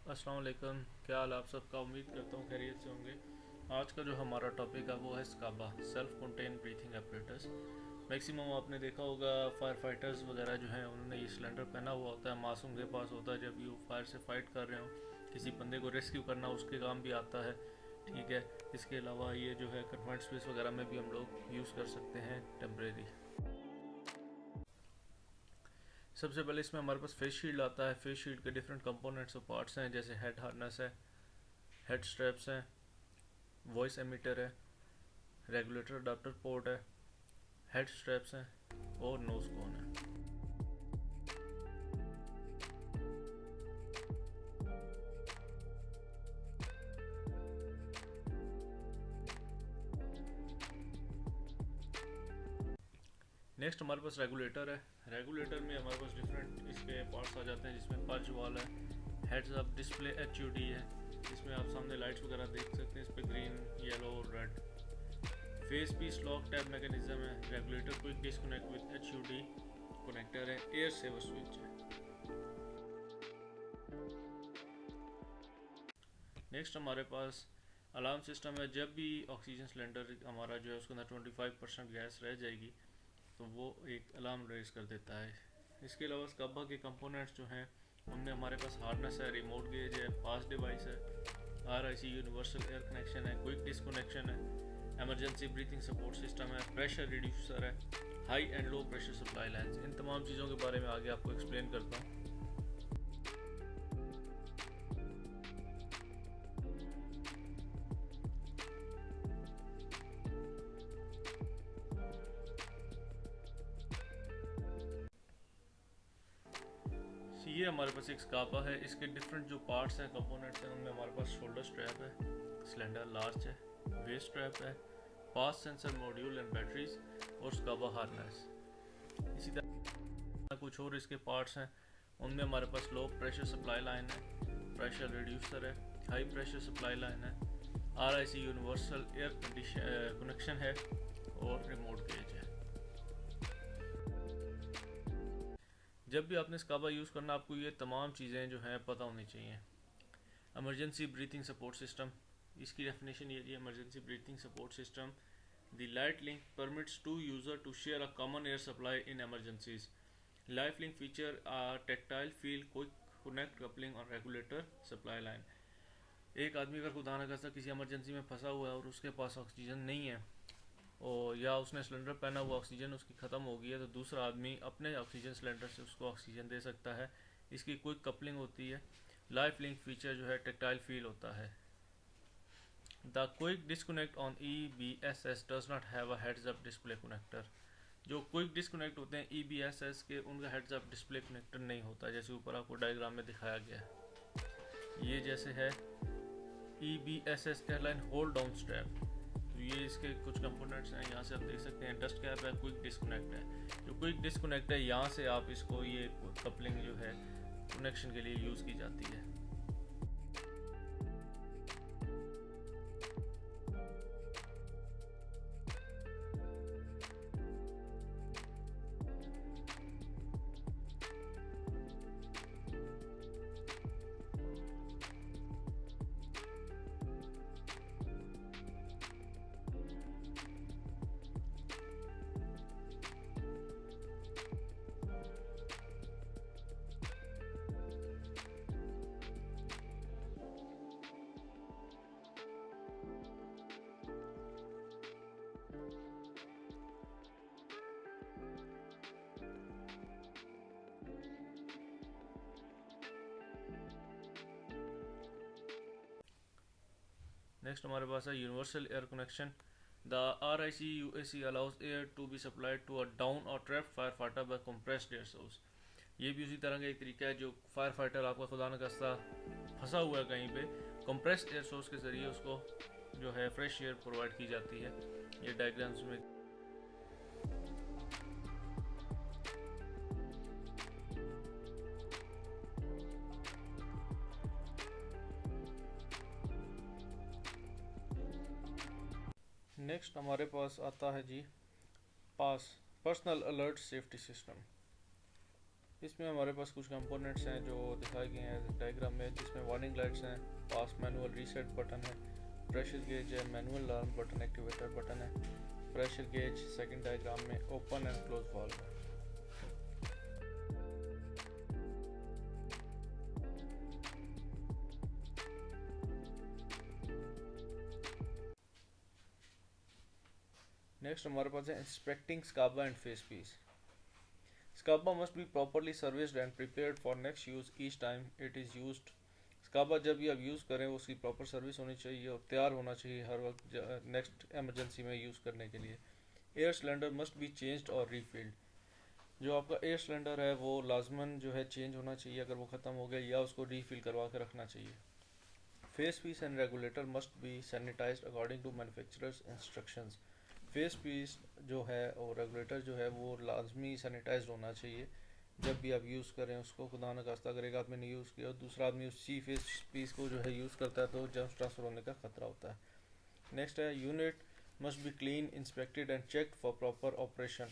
अस्सलाम वालेकुम। क्या हाल आप सबका? उम्मीद करता हूँ खैरियत से होंगे। आज का जो हमारा टॉपिक है वो है SCBA, self contain breathing apparatus. Maximum आपने देखा होगा फायर फाइटर्स वगैरह जो हैं उन्होंने ये सिलेंडर पहना हुआ होता है, मासूम के पास होता है जब ये फायर से फाइट कर रहे हो, किसी बंदे को रेस्क्यू करना उसके काम भी आता है। ठीक है। इसके अलावा ये जो है कन्फाइंड स्पेस वगैरह में भी हम लोग यूज़ कर सकते हैं टेम्परेरी। सबसे पहले इसमें हमारे पास फेस शील्ड आता है। फेस शील्ड के डिफरेंट कंपोनेंट्स और पार्ट्स हैं, जैसे हेड हार्नेस है, हेड स्ट्रैप्स हैं, वॉइस एमिटर है, रेगुलेटर अडाप्टर पोर्ट है, हेड स्ट्रैप्स हैं और नोज कोन है। नेक्स्ट हमारे पास रेगुलेटर है। रेगुलेटर में हमारे पास डिफरेंट इसके पार्ट्स आ जाते हैं, जिसमें पंच वाल है, हेड्स अप डिस्प्ले HUD है, इसमें आप सामने लाइट्स वगैरह देख सकते हैं, इस पर ग्रीन, येलो और red. Face piece lock tab mechanism है। Regulator quick disconnect with HUD connector है, एयर सेवर स्विच है। नेक्स्ट हमारे पास अलार्म सिस्टम है। जब भी ऑक्सीजन सिलेंडर हमारा जो है उसके अंदर 25% गैस रह जाएगी तो वो एक अलार्म रेज कर देता है। इसके अलावा स्कब्बा के कंपोनेंट्स जो हैं उनमें हमारे पास हार्नेस है, रिमोट गेज है, पास डिवाइस है, RIC यूनिवर्सल एयर कनेक्शन है, क्विक डिस्कनेक्शन है, एमरजेंसी ब्रीथिंग सपोर्ट सिस्टम है, प्रेशर रिड्यूसर है, high and low pressure supply lines. इन तमाम चीज़ों के बारे में आगे आपको एक्सप्लेन करता हूँ। ये हमारे पास एक स्कापा है। इसके डिफरेंट जो पार्ट्स हैं, कंपोनेंट्स हैं, उनमें हमारे पास शोल्डर स्ट्रैप है, सिलेंडर लार्ज है, वेस्ट स्ट्रैप है, पास सेंसर मॉड्यूल एंड बैटरीज और स्काबा हार्नेस। इसी तरह कुछ और इसके पार्ट्स हैं, उनमें हमारे पास लो प्रेशर सप्लाई लाइन है, प्रेशर रिड्यूसर है, हाई प्रेशर सप्लाई लाइन है, RIC यूनिवर्सल एयर कनेक्शन है और रिमोट गेज है। जब भी आपने स्काबा यूज़ करना आपको ये तमाम चीज़ें जो हैं पता होनी चाहिए। एमरजेंसी ब्रीथिंग सपोर्ट सिस्टम, इसकी डेफिनेशन ये है, emergency breathing support system the light link permits to user to share a common air supply in emergencies. Life link feature tactile feel quick connect coupling और regulator supply line. एक आदमी अगर खुदा न खास्ता किसी एमरजेंसी में फंसा हुआ है और उसके पास ऑक्सीजन नहीं है, और या उसने सिलेंडर पहना हुआ, ऑक्सीजन उसकी ख़त्म हो गई है, तो दूसरा आदमी अपने ऑक्सीजन सिलेंडर से उसको ऑक्सीजन दे सकता है। इसकी क्विक कपलिंग होती है। लाइफ लिंक फीचर जो है टेक्टाइल फील होता है। The quick disconnect on EBSS does not have a heads up display connector. जो क्विक डिस्कनेक्ट होते हैं EBSS के, उनका हेड्स अप डिस्प्ले कनेक्टर नहीं होता, जैसे ऊपर आपको डायग्राम में दिखाया गया है। ये जैसे है EBSS airline hold down strap, तो ये इसके कुछ कंपोनेंट्स हैं, यहाँ से आप देख सकते हैं। डस्ट कैप है, क्विक डिस्कनेक्ट है। जो क्विक डिस्कनेक्ट है यहाँ से आप इसको, ये कपलिंग जो है कनेक्शन के लिए यूज़ की जाती है। नेक्स्ट हमारे पास है universal air connection. The RIC UAC allows air to be supplied to a down or trap fire fighter by compressed air source. ये भी उसी तरह का एक तरीका है, जो फायर फाइटर आपका खुदा न खास्ता फंसा हुआ है कहीं पे, कंप्रेस्ड एयर सोर्स के ज़रिए उसको जो है फ्रेश एयर प्रोवाइड की जाती है। ये डायग्राम्स में। नेक्स्ट हमारे पास आता है जी पास, पर्सनल अलर्ट सेफ्टी सिस्टम। इसमें हमारे पास कुछ कंपोनेंट्स हैं जो दिखाए गए हैं डायग्राम में, जिसमें वार्निंग लाइट्स हैं, पास मैनुअल रीसेट बटन है, प्रेशर गेज है, manual alarm button, activator button है, प्रेशर गेज सेकंड डायग्राम में ओपन एंड क्लोज वाल्व है। नेक्स्ट हमारे पास है inspecting scuba and face piece. Scuba must be properly serviced and prepared for next use each time it is used. Scuba जब भी आप use करें उसकी प्रॉपर सर्विस होनी चाहिए और तैयार होना चाहिए हर वक्त नेक्स्ट एमरजेंसी में यूज़ करने के लिए। Air cylinder must be changed और रीफिल्ड। जो आपका एयर सिलेंडर है वो लाजमन जो है चेंज होना चाहिए अगर वो ख़त्म हो गया, या उसको रीफिल करवा के रखना चाहिए। Face piece and regulator must be sanitized according to manufacturer's instructions. Face piece जो है और रेगुलेटर जो है वो लाजमी सैनिटाइज होना चाहिए जब भी आप यूज़ करें उसको। खुदा न खास्ता अगर एक आदमी ने यूज़ किया और दूसरा आदमी उसी फेस पीस को जो है यूज़ करता है तो जर्म्स ट्रांसफ़र होने का खतरा होता है। नेक्स्ट है unit must be clean, inspected and checked for proper operation.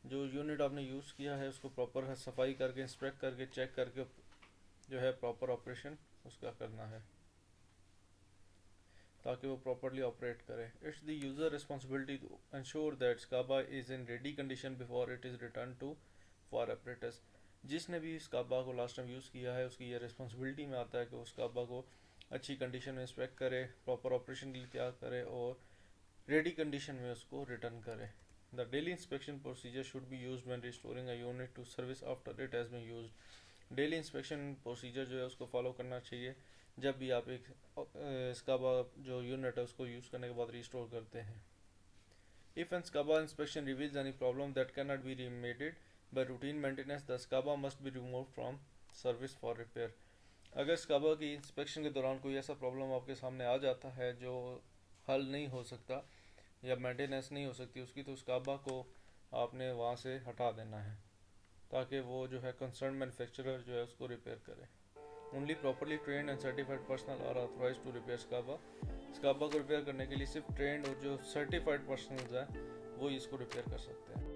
जो यूनिट आपने यूज़ किया है उसको प्रॉपर सफाई करके, इंस्पेक्ट करके, चेक करके जो है प्रॉपर ऑपरेशन उसका करना है ताकि वो प्रॉपरली ऑपरेट करे। It's the user responsibility to ensure that SCBA is in ready condition before it is return to for operators. जिसने भी स्काबा को लास्ट टाइम यूज़ किया है उसकी ये रिस्पॉन्सिबिलिटी में आता है कि उस स्काबा को अच्छी कंडीशन में इंस्पेक्ट करे, प्रॉपर ऑपरेशन के लिए तैयार करे और रेडी कंडीशन में उसको रिटर्न करे। The daily inspection procedure should be used when restoring a unit to service after it has been used. Daily inspection procedure जो है उसको फॉलो करना चाहिए जब भी आप एक स्काबा जो यूनिट है उसको यूज़ करने के बाद रिस्टोर करते हैं। If an SCBA inspection reveals any problem that can not be remedied by routine maintenance, the SCBA must be remove from service for repair. अगर स्काबा की इंस्पेक्शन के दौरान कोई ऐसा प्रॉब्लम आपके सामने आ जाता है जो हल नहीं हो सकता या मेंटेनेंस नहीं हो सकती उसकी, तो स्काबा को आपने वहाँ से हटा देना है ताकि वो जो है कंसर्न मैन्युफैक्चरर जो है उसको रिपेयर करे। Only properly trained and certified personal are authorized to repair SCBA. SCBA को रिपेयर करने के लिए सिर्फ ट्रेंड और जो सर्टिफाइड पर्सनल्स हैं वो इसको रिपेयर कर सकते हैं।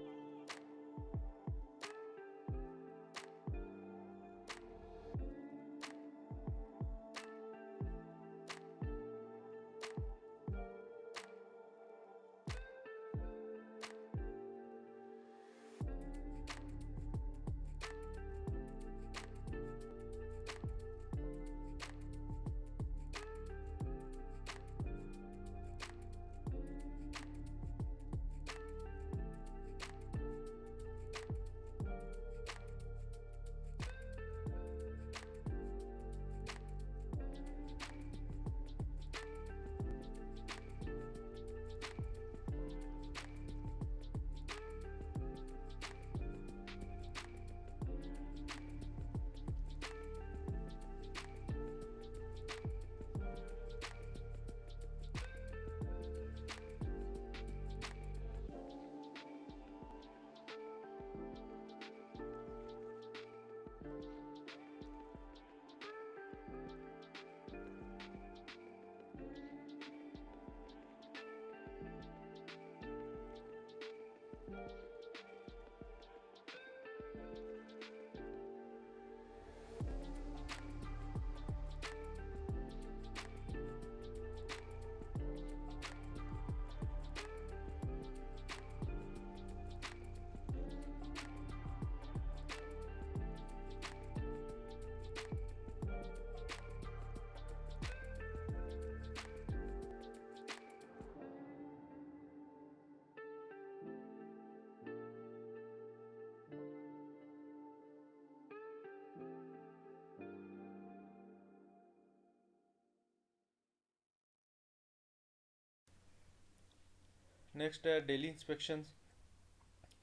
नेक्स्ट है daily inspection.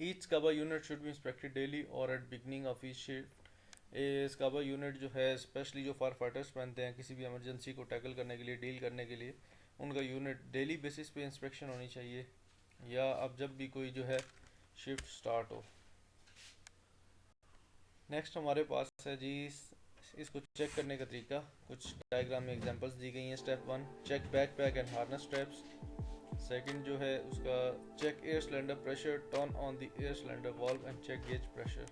Each SCBA unit should be inspected daily और at beginning of each shift. SCBA unit जो है स्पेशली जो फायर फाइटर्स पहनते हैं किसी भी इमरजेंसी को टैकल करने के लिए, डील करने के लिए, उनका यूनिट डेली बेसिस पे इंस्पेक्शन होनी चाहिए या अब जब भी कोई जो है शिफ्ट स्टार्ट हो। नेक्स्ट हमारे पास है जी इसको चेक करने का तरीका। कुछ डायग्राम में एग्जांपल्स दी गई हैं। Step 1 check backpack and harness straps. Second जो है उसका check air cylinder pressure, turn on the air cylinder valve and check gauge pressure.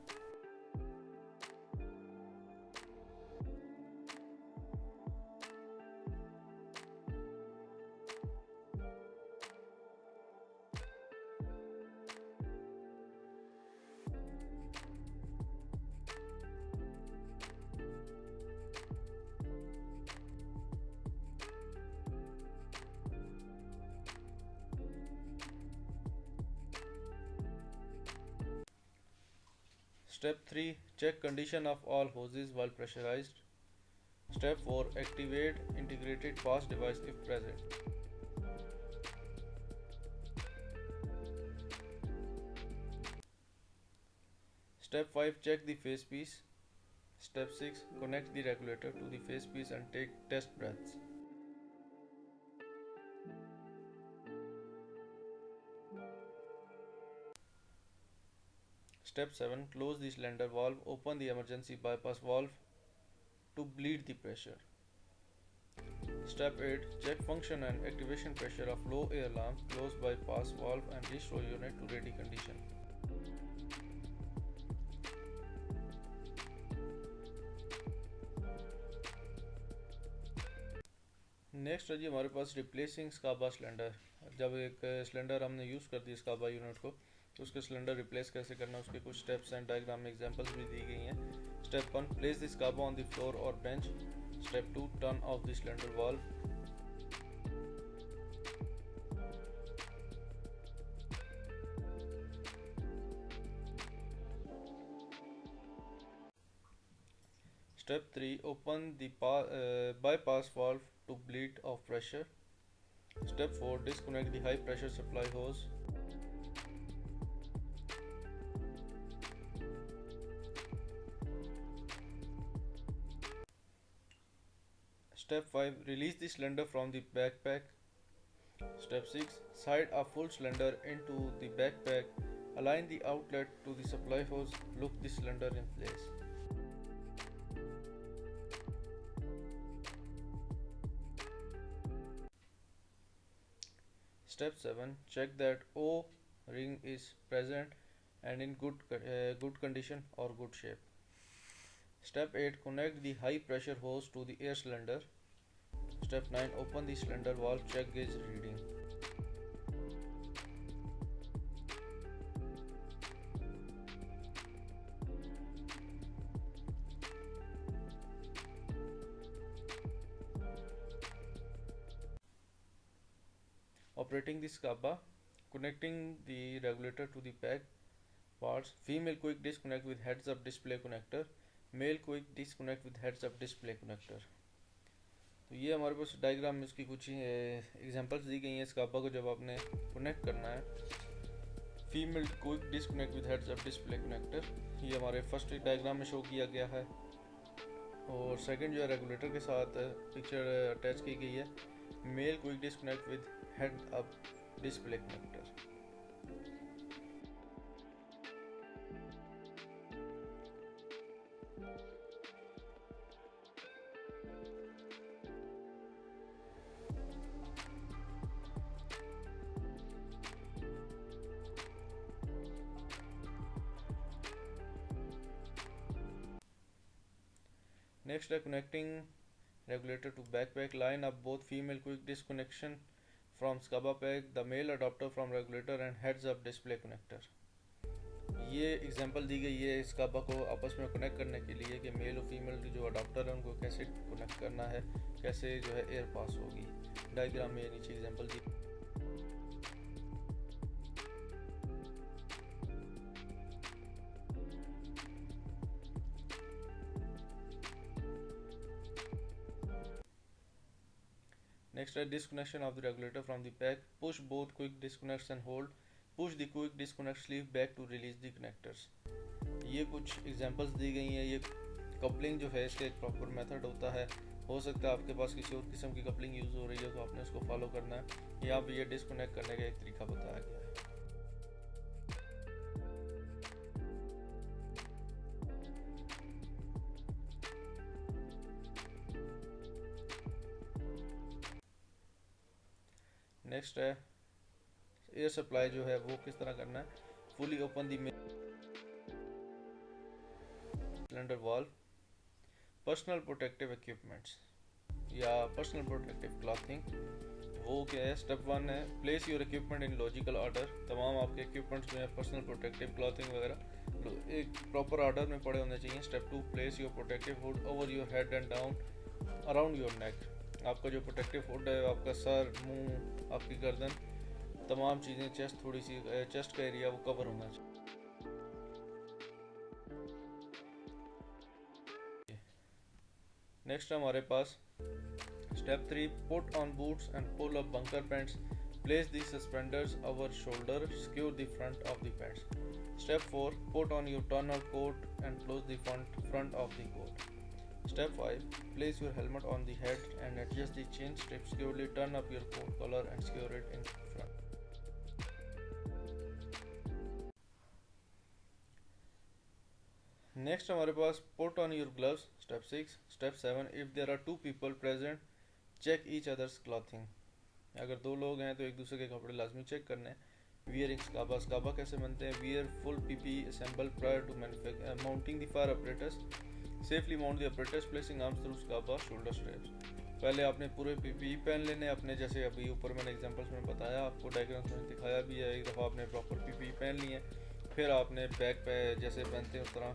Step 3, check condition of all hoses while pressurized. Step 4, activate integrated pass device if present. Step 5, check the facepiece. Step 6, connect the regulator to the facepiece and take test breaths. Step 7, close the cylinder valve, open the emergency bypass valve to bleed the pressure. Step 8, check function and activation pressure of low air lamp, close bypass valve and restore unit to ready condition. Next है जी हमारे पास replacing स्काबा cylinder. जब एक cylinder हमने use कर दिया स्काबा unit को, तो उसके सिलेंडर रिप्लेस कैसे करना है उसके कुछ स्टेप्स एंड डायग्राम में एग्जांपल्स भी दी गई हैं। Step 1, place the SCBA on the floor or bench. Step 2, turn off the cylinder valve. Step 3, open the bypass valve to bleed off pressure. Step 4, disconnect the high pressure supply hose. Step 5, release the cylinder from the backpack. Step 6, slide a full cylinder into the backpack. Align the outlet to the supply hose. Lock the cylinder in place. Step 7, check that O ring is present and in good condition or good shape. Step 8, connect the high pressure hose to the air cylinder. Step 9, open the cylinder valve, check gauge reading. Operating the SCABA, connecting the regulator to the pack parts. Female quick disconnect with heads up display connector, male quick disconnect with heads up display connector. तो ये हमारे पास diagram में इसकी कुछ examples दी गई हैं स्काबा को जब आपने कनेक्ट करना है। Female quick disconnect with heads up display connector, ये हमारे फर्स्ट डायग्राम में शो किया गया है, और सेकंड जो है रेगुलेटर के साथ पिक्चर अटैच की गई है। Male quick disconnect with head up display connector. Next है connecting regulator to backpack. Line up both female quick disconnection from SCABA pack, the male adapter from regulator and heads up display connector. ये example दी गई है स्काबा को आपस में connect करने के लिए कि मेल और फीमेल जो अडाप्टर है उनको कैसे कनेक्ट करना है, कैसे जो है एयर पास होगी। डायग्राम में नीचे एग्जांपल दी। Next है disconnection of the regulator from the pack. Push both quick disconnects and hold. Push the quick disconnect sleeve back to release the connectors. ये कुछ एग्जांपल्स दी गई हैं। ये कपलिंग जो है इसका एक प्रॉपर मेथड होता है। हो सकता है आपके पास किसी और किस्म की कपलिंग यूज़ हो रही है तो आपने उसको फॉलो करना है। यहाँ पे ये डिस्कनेक्ट करने का एक तरीका बताया गया है। नेक्स्ट है एयर सप्लाई जो है वो किस तरह करना है। Fully open the cylinder valve. Personal protective equipments या पर्सनल प्रोटेक्टिव क्लॉथिंग, वो क्या है। स्टेप 1 है place your equipment in logical order. तमाम आपके इक्विपमेंट्स जो है पर्सनल प्रोटेक्टिव क्लॉथिंग वगैरह एक प्रॉपर ऑर्डर में पड़े होने चाहिए। Step 2, place your protective hood over your head and down around your neck. आपका जो प्रोटेक्टिव हुड है आपका सर, मुंह, आपकी गर्दन, तमाम चीज़ें, चेस्ट, थोड़ी सी चेस्ट का एरिया वो कवर होना चाहिए। नेक्स्ट हमारे पास step 3, put on boots and pull up bunker pants, place the suspenders over shoulder, secure the front of the pants. Step 4, put on your turn out coat and close the front of the coat। Step 5, place your helmet on the head and adjust the chin strap securely, turn up your coat collar and secure it in front। Next हमारे पास put on your gloves, step 6। Step 7, if there are 2 people present, check each others clothing. अगर 2 लोग हैं तो एक दूसरे के कपड़े लाजमी चेक करने हैं। वियरिंग स्काबा, स्काबा कैसे बनते हैं? Wear full PP assemble prior to mounting the fire apparatus, safely mount the apparatus, placing arms through SCBA shoulder straps. पहले आपने पूरे पीपी पहन लेने अपने, जैसे अभी ऊपर मैंने एग्जांपल्स में बताया, आपको डायग्राम्स में दिखाया भी है। एक दफ़ा आपने प्रॉपर पीपी पहन लिए, फिर आपने बैक पे जैसे पहनते हैं उस तरह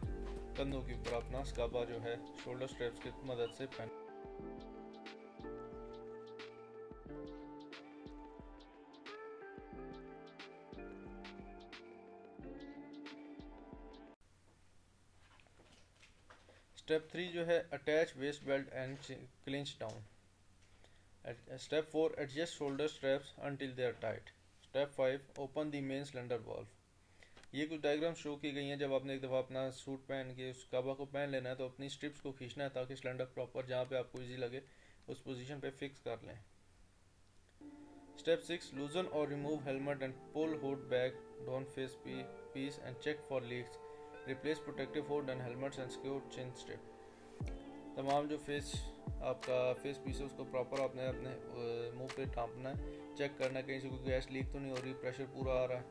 कंधों के ऊपर अपना स्काबा जो है शोल्डर स्ट्रैप्स की मदद से पहन। स्टेप 3 जो है attach waist belt and clinch down. Step 4, adjust shoulder straps until they are tight. Step 5, open the main cylinder valve. ये कुछ डायग्राम शो की गई हैं। जब आपने एक दफ़ा अपना सूट पहन के उस काबा को पहन लेना है तो अपनी स्ट्रिप्स को खींचना है ताकि सिलेंडर प्रॉपर जहाँ पे आपको इजी लगे उस पोजीशन पे फिक्स कर लें। स्टेप 6, लूजन और remove helmet and pull hood back down face piece and check for leaks, replace protective hood and helmets and secure chin strip. तमाम जो आपका फेस पीस है उसको प्रॉपर आपने अपने मुंह पे ढांपना है, चेक करना है कहीं से कोई गैस लीक तो नहीं हो रही, प्रेशर पूरा आ रहा है।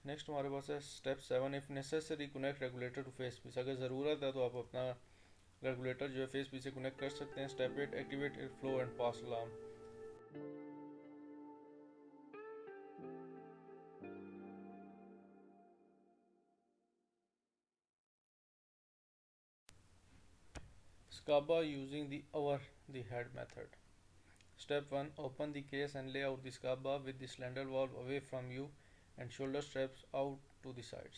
नेक्स्ट हमारे पास है step 7, if necessary connect regulator to face piece. अगर ज़रूरत है तो आप अपना रेगुलेटर जो है फेस पीस से कनेक्ट कर सकते हैं। Step 8, activate air flow and pass alarm. Scaba using the over the head method. Step 1, open the case and lay out the scaba with the cylinder valve away from you and shoulder straps out to the sides.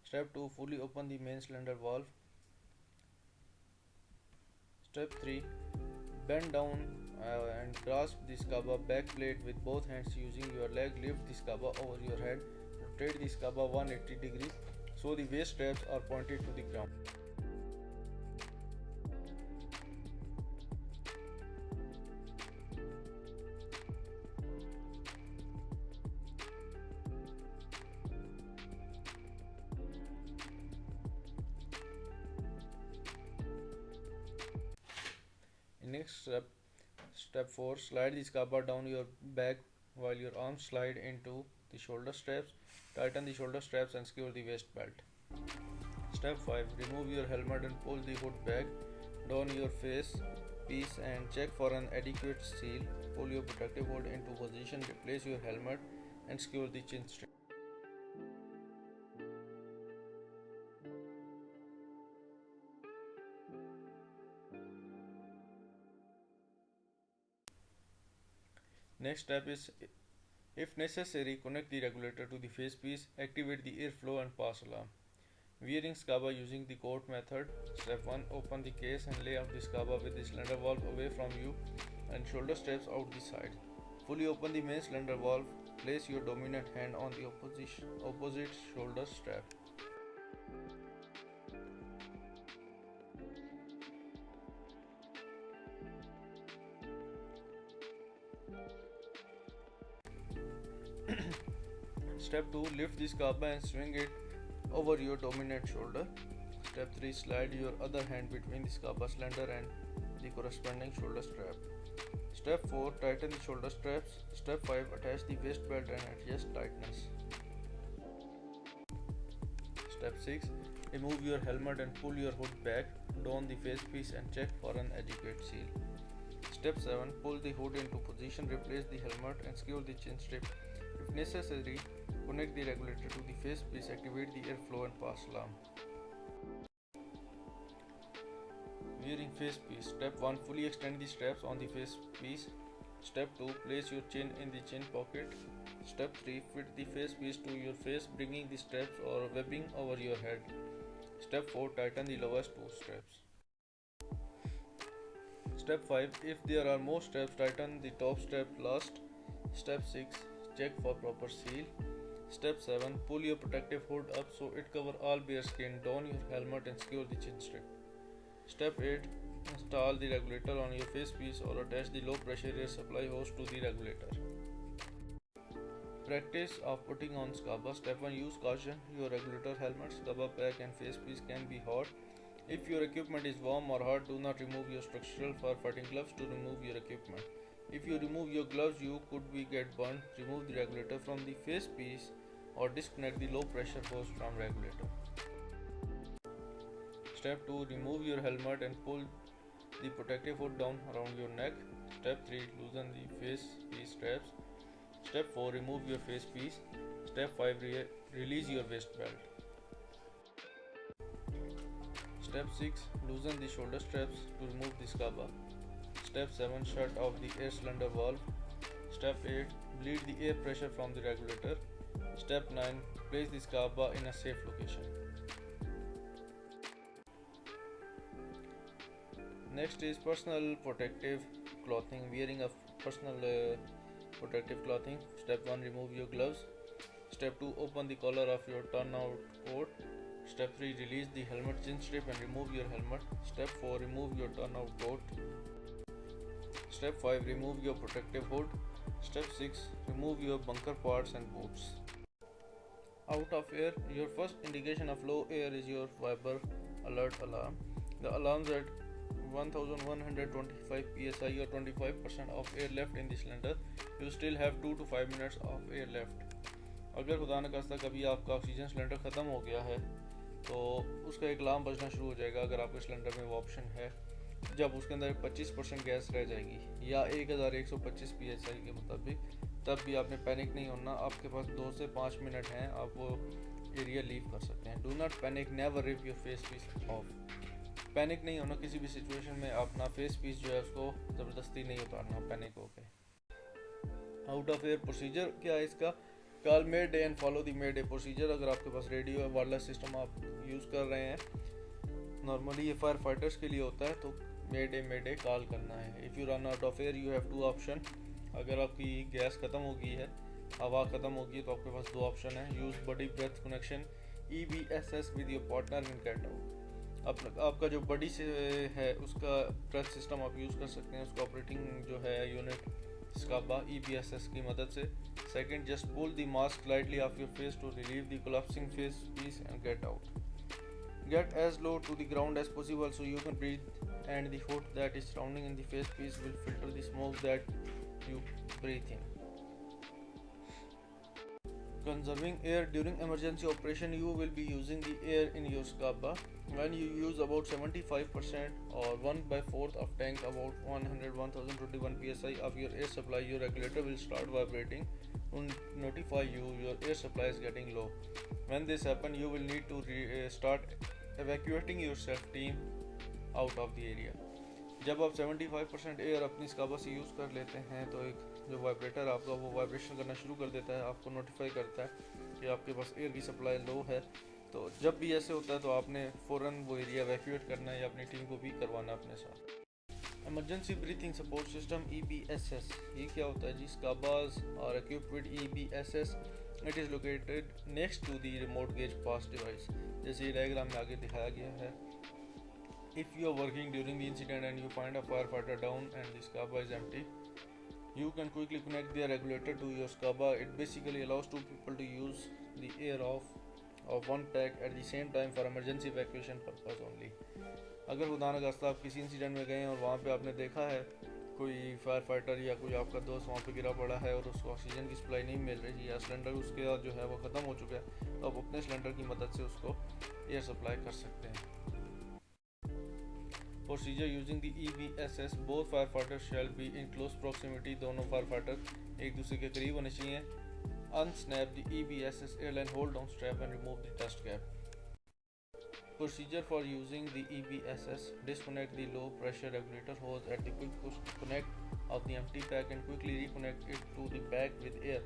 Step 2, fully open the main cylinder valve. Step 3, bend down and grasp the scaba back plate with both hands using your leg. Lift the scaba over your head. Rotate the scaba 180 degrees so the waist straps are pointed to the ground. Next step 4, slide the scaba down your back while your arms slide into the shoulder straps. Tighten the shoulder straps and secure the waist belt. Step 5, remove your helmet and pull the hood back. Don your face piece and check for an adequate seal. Pull your protective hood into position, replace your helmet and secure the chin strap. Next step is, if necessary, connect the regulator to the face piece, activate the airflow and pass alarm. Wearing scaba using the coat method. Step 1, open the case and lay out the scaba with the cylinder valve away from you and shoulder straps out the side. Fully open the main cylinder valve, place your dominant hand on the opposite shoulder strap. Step 2, lift the scaba and swing it over your dominant shoulder. Step 3, slide your other hand between the scaba cylinder and the corresponding shoulder strap. Step 4, tighten the shoulder straps. Step 5, attach the waist belt and adjust tightness. Step 6, remove your helmet and pull your hood back. Don the face piece and check for an adequate seal. Step 7. Pull the hood into position, replace the helmet and secure the chin strip. If necessary, connect the regulator to the face piece, activate the airflow and pass alarm. Wearing face piece. Step 1. Fully extend the straps on the face piece. Step 2. Place your chin in the chin pocket. Step 3. Fit the face piece to your face, bringing the straps or webbing over your head. Step 4. Tighten the lowest two straps. Step 5. If there are more straps, tighten the top strap last. Step 6. Check for proper seal. Step 7. Pull your protective hood up so it covers all bare skin. Don your helmet and secure the chin strip. Step 8. Install the regulator on your face piece or attach the low pressure air supply hose to the regulator. Practice of putting on SCABA. Step 1. Use caution. Your regulator, helmet, SCABA pack and face piece can be hot. If your equipment is warm or hot, do not remove your structural firefighting gloves to remove your equipment. If you remove your gloves, you could get burned. Remove the regulator from the face piece or disconnect the low pressure hose from regulator. Step 2. Remove your helmet and pull the protective hood down around your neck. Step 3. Loosen the face piece straps. Step 4. Remove your face piece. Step 5. Release your waist belt. Step 6. Loosen the shoulder straps to remove the SCABA. Step 7. Shut off the air cylinder valve. Step 8. Bleed the air pressure from the regulator. Step 9. Place the SCABA in a safe location. Next is personal protective clothing. Wearing of personal protective clothing. Step 1. Remove your gloves. Step 2. Open the collar of your turnout coat. Step 3. Release the helmet chin strip and remove your helmet. Step 4. Remove your turnout coat. Step 5. Remove your protective hood. Step 6. Remove your bunker parts and boots. Out of air. Your first indication of low air is your Viber alert alarm. The alarms at 1125 psi or 25% of air left in the cylinder. You still have 2 to 5 minutes of air left. अगर खुदा न खास्ता कभी आपका oxygen cylinder ख़त्म हो गया है तो उसका एक अलार्म बजना शुरू हो जाएगा अगर आपके सिलेंडर में वो ऑप्शन है जब उसके अंदर 25% गैस रह जाएगी या 1125 psi के मुताबिक तब भी आपने पैनिक नहीं होना आपके पास 2 से 5 मिनट हैं आप वो एरिया लीव कर सकते हैं do not panic never rip your face piece off panic नहीं होना किसी भी सिचुएशन में अपना फेस पीस जो है उसको ज़बरदस्ती नहीं उतारना पैनिक हो के आउट ऑफ एयर प्रोसीजर क्या है इसका call may day and follow the may day procedure अगर आपके पास रेडियो या वायरलेस सिस्टम आप यूज़ कर रहे हैं नॉर्मली ये फायर फाइटर्स के लिए होता है तो मे डे कॉल करना है if you run out of air you have 2 option अगर आपकी गैस ख़त्म हो गई है हवा ख़त्म हो गई है तो आपके पास 2 ऑप्शन है use body breath connection EBSS with your partner and get out आपका जो बॉडी से है उसका ब्रेथ सिस्टम आप यूज़ कर सकते हैं उसका ऑपरेटिंग जो है यूनिट SCABA EBSS की मदद से second just pull the mask lightly off your face to relieve the collapsing face piece and get out get as low to the ground as possible so you can breathe and the food that is surrounding in the face piece will filter the smoke that you breathe in. Conserving air during emergency operation you will be using the air in your SCABA when you use about 75% or 1/4 of tank about 1021 psi of your air supply your regulator will start vibrating to notify you your air supply is getting low. When this happen you will need to start evacuating your self team out of the area. जब आप 75% air अपनी SCABA से use कर लेते हैं तो एक जो वाइब्रेटर आपका वो वाइब्रेशन करना शुरू कर देता है आपको नोटिफाई करता है कि आपके पास एयर की सप्लाई लो है तो जब भी ऐसे होता है तो आपने फ़ौरन वो एरिया वैक्यूएट करना है या अपनी टीम को भी करवाना अपने साथ emergency breathing support system EBSS ये क्या होता है जी SCABAs are equipped with EBSS it is located next to the remote gauge pass device जैसे ये डायग्राम में आगे दिखाया गया है If you are working during the incident and you find a firefighter down and the SCABA is empty, you can quickly connect the regulator to your SCABA. It basically allows 2 people to use the air of one pack at the same time for emergency evacuation purpose only. अगर खुदा न खास्ता आप किसी incident में गए हैं और वहाँ पे आपने देखा है कोई फायर फाइटर या कोई आपका दोस्त वहाँ पे गिरा पड़ा है और उसको ऑक्सीजन की सप्लाई नहीं मिल रही या सिलेंडर उसके जो है वो ख़त्म हो चुका है तो आप अपने सिलेंडर की मदद से उसको एयर सप्लाई कर सकते हैं procedure using the EBSS, both fire fighter shall be in close proximity, दोनों फायर फाइटर एक दूसरे के करीब होने चाहिए। अनस्नैप the EBSS airline, hold down strap and remove the dust cap. Procedure for using the EBSS, disconnect the low pressure regulator hose at the quick push connect of the empty pack and quickly reconnect it to the pack with air.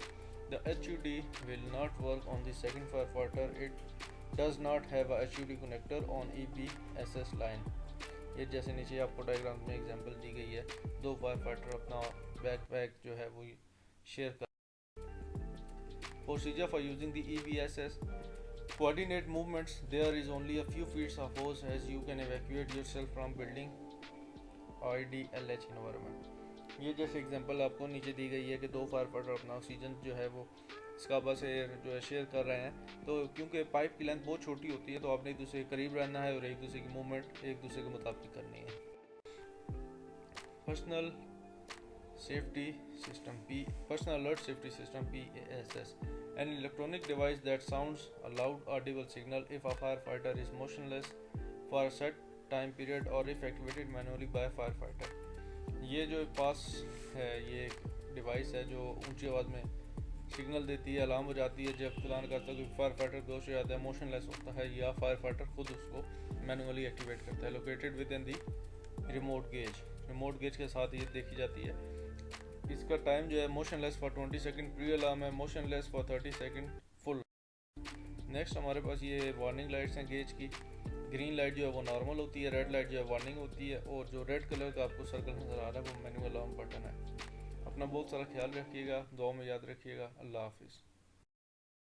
The HUD will not work on the second firefighter. It does not have a HUD connector on EBSS line. ये जैसे नीचे आपको diagram में example दी गई है, दो fire fighter अपना backpack जो है वो शेयर कर। Procedure for using the EBSS, coordinate movements. There is only a few feet of hose as you can evacuate yourself from building IDLH environment. ये जैसे एग्जांपल आपको नीचे दी गई है कि दो फायर फाइटर अपना ऑक्सीजन जो है वो स्काबा से जो है शेयर कर रहे हैं, तो क्योंकि पाइप की लेंथ बहुत छोटी होती है तो आपने एक दूसरे के करीब रहना है और एक दूसरे की मूवमेंट एक दूसरे के मुताबिक करनी है। Personal safety system personal alert safety system PASS, an electronic device that sounds a loud audible signal if a firefighter is motionless for a set time period or if activated manually by a firefighter. ये जो पास है ये device है जो ऊंची आवाज़ में signal देती है, अलार्म बजाती है जब खुदा न खास्ता कोई फायर फाइटर बेहोश हो जाता है, मोशनलेस होता है या फायर फाइटर खुद उसको मैनुअली एक्टिवेट करता है। Located with in the remote gauge के साथ ये देखी जाती है। इसका टाइम जो है motionless for 20 second, pre alarm है motionless for 30 second, full. Next हमारे पास ये वार्निंग लाइट्स हैं गेज की। ग्रीन लाइट जो है वो नॉर्मल होती है, रेड लाइट जो है वार्निंग होती है, और जो रेड कलर का आपको सर्कल नज़र आ रहा है वो मैनुअल अलार्म बटन है। अपना बहुत सारा ख्याल रखिएगा, दुआ में याद रखिएगा। अल्लाह हाफिज़।